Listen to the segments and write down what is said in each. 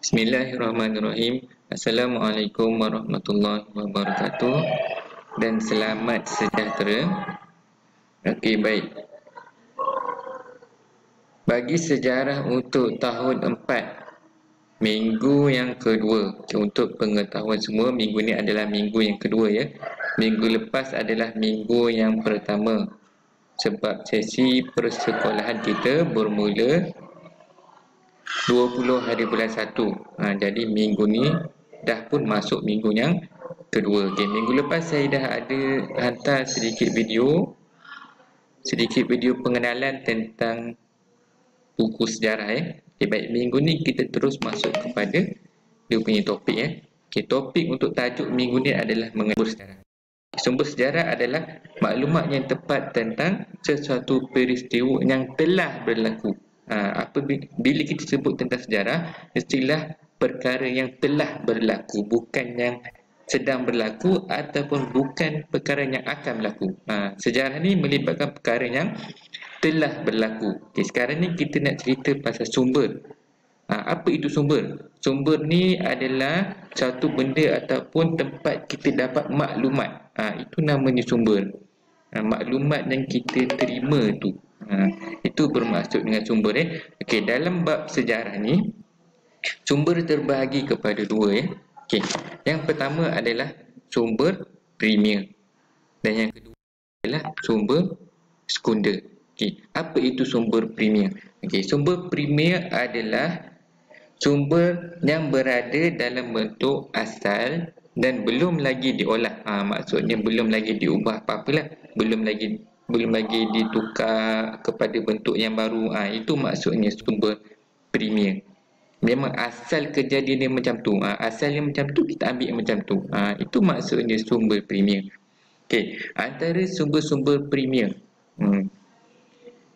Bismillahirrahmanirrahim. Assalamualaikum warahmatullahi wabarakatuh dan selamat sejahtera. Okey, baik. Bagi sejarah untuk tahun 4, minggu yang kedua. Untuk pengetahuan semua, minggu ni adalah minggu yang kedua ya. Minggu lepas adalah minggu yang pertama. Sebab sesi persekolahan kita bermula 20 hari bulan 1. Jadi minggu ni dah pun masuk minggu yang kedua. Okay, minggu lepas saya dah ada hantar sedikit video pengenalan tentang buku sejarah ya. Okay, baik, minggu ni kita terus masuk kepada dia punya topik ya. Okay, topik untuk tajuk minggu ni adalah mengenai sejarah. Sumber sejarah adalah maklumat yang tepat tentang sesuatu peristiwa yang telah berlaku. Bila kita sebut tentang sejarah, mestilah perkara yang telah berlaku, bukan yang sedang berlaku ataupun bukan perkara yang akan berlaku. Sejarah ni melibatkan perkara yang telah berlaku. Okay, sekarang ni kita nak cerita pasal sumber. Apa itu sumber? Sumber ni adalah satu benda ataupun tempat kita dapat maklumat. Itu namanya sumber. Maklumat yang kita terima tu. Itu bermaksud dengan sumber Okey, dalam bab sejarah ni sumber terbahagi kepada dua Okey, yang pertama adalah sumber primer dan yang kedua adalah sumber sekunder. Okey, apa itu sumber primer? Okey, sumber primer adalah sumber yang berada dalam bentuk asal dan belum lagi diolah. Maksudnya belum lagi diubah apa-apalah, belum lagi ditukar kepada bentuk yang baru. Itu maksudnya sumber primer. Memang asal kejadian dia macam tu. Asalnya macam tu, kita ambil macam tu. Itu maksudnya sumber primer. Okey, antara sumber-sumber primer.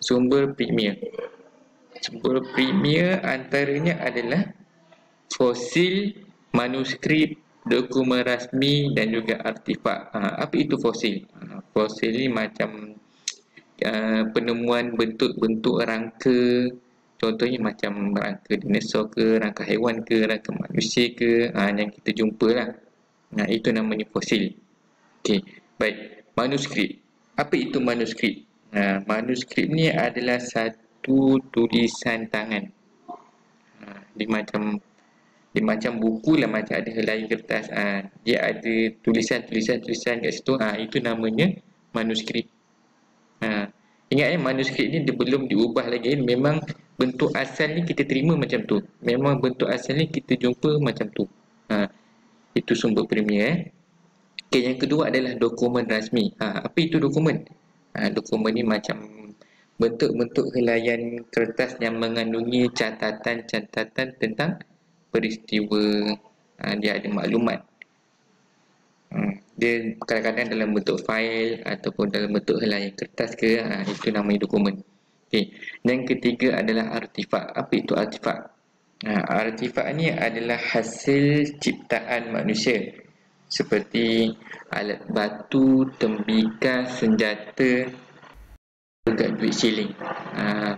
Sumber primer antaranya adalah fosil, manuskrip, dokumen rasmi dan juga artifak. Apa itu fosil? Fosil ni macam penemuan bentuk-bentuk rangka. Contohnya macam rangka dinosaur ke, rangka haiwan ke, rangka manusia ke, yang kita jumpa lah. Itu namanya fosil. Okey, baik. Manuskrip. Apa itu manuskrip? Manuskrip ni adalah satu tulisan tangan. Dia macam buku lah, macam ada helai kertas. Dia ada tulisan kat situ. Itu namanya manuskrip. Ingat manuskrip ni dia belum diubah lagi. Memang bentuk asal ni kita terima macam tu. Memang bentuk asal ni kita jumpa macam tu. Itu sumber primer Okay, yang kedua adalah dokumen rasmi. Apa itu dokumen? Dokumen ni macam bentuk-bentuk helaian kertas yang mengandungi catatan-catatan tentang peristiwa. Dia ada maklumat. Dia kadang-kadang dalam bentuk fail ataupun dalam bentuk helaian kertas ke. Itu namanya dokumen. Okay. Yang ketiga adalah artifak. Apa itu artifak? Artifak ni adalah hasil ciptaan manusia, seperti alat batu, tembikar, senjata, juga duit siling.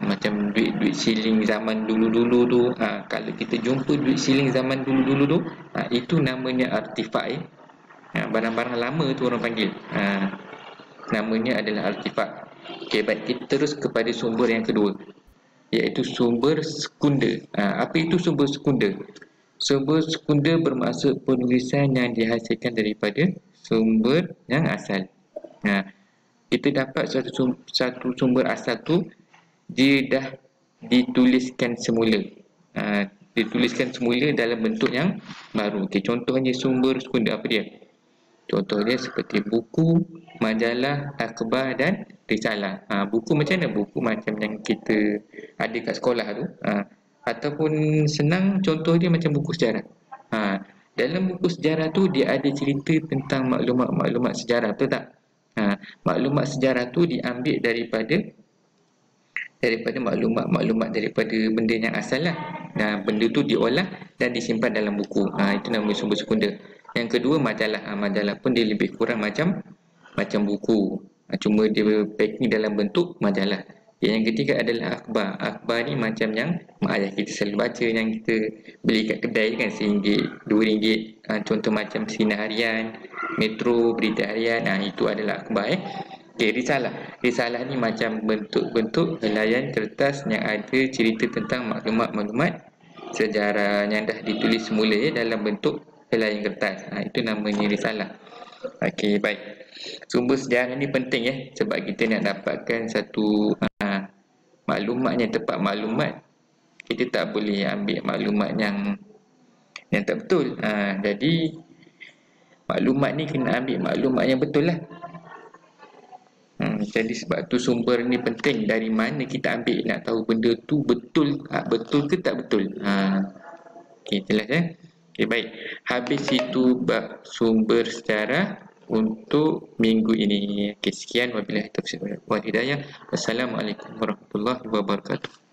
Macam duit siling zaman dulu-dulu tu. Kalau kita jumpa duit siling zaman dulu-dulu tu, itu namanya artifak. Barang-barang lama tu orang panggil. Namanya adalah artifak. Okey, baik, kita terus kepada sumber yang kedua, iaitu sumber sekunder. Apa itu sumber sekunder? Sumber sekunder bermaksud penulisan yang dihasilkan daripada sumber yang asal. Kita dapat satu sumber asal tu, dia dah dituliskan semula. Dituliskan semula dalam bentuk yang baru. Okay, contohnya sumber sekunder apa dia? Contohnya seperti buku, majalah, akhbar dan risalah. Buku macam mana? Buku macam yang kita ada kat sekolah tu. Ataupun senang, contoh dia macam buku sejarah. Dalam buku sejarah tu dia ada cerita tentang maklumat-maklumat sejarah, betul tak? Maklumat sejarah tu diambil daripada maklumat-maklumat daripada benda yang asal lah. Benda tu diolah dan disimpan dalam buku. Itu namanya sumber sekunder. Yang kedua, majalah. Majalah pun dia lebih kurang macam buku. Cuma dia packing dalam bentuk majalah. Okay, yang ketiga adalah akhbar. Akhbar ni macam yang mak ayah kita selalu baca, yang kita beli kat kedai kan, RM1, RM2. Contoh macam Sinar Harian, Metro, Berita Harian. Itu adalah akhbar. Okay, risalah. Risalah ni macam bentuk-bentuk helaian kertas yang ada cerita tentang maklumat-maklumat sejarah yang dah ditulis semula dalam bentuk helaian kertas. Itu namanya risalah. Okey, baik. Sumber sejarah ni penting sebab kita nak dapatkan satu maklumat yang tepat. Maklumat kita tak boleh ambil maklumat yang tak betul. Jadi maklumat ni kena ambil maklumat yang betul lah. Jadi sebab tu sumber ni penting. Dari mana kita ambil, nak tahu benda tu betul betul ke tak betul. Okey, jelas Okey, baik. Habis itu bab sumber sejarah untuk minggu ini. Okey, sekian. Wabillahi taufiq wal hidayah. Wassalamualaikum warahmatullahi wabarakatuh.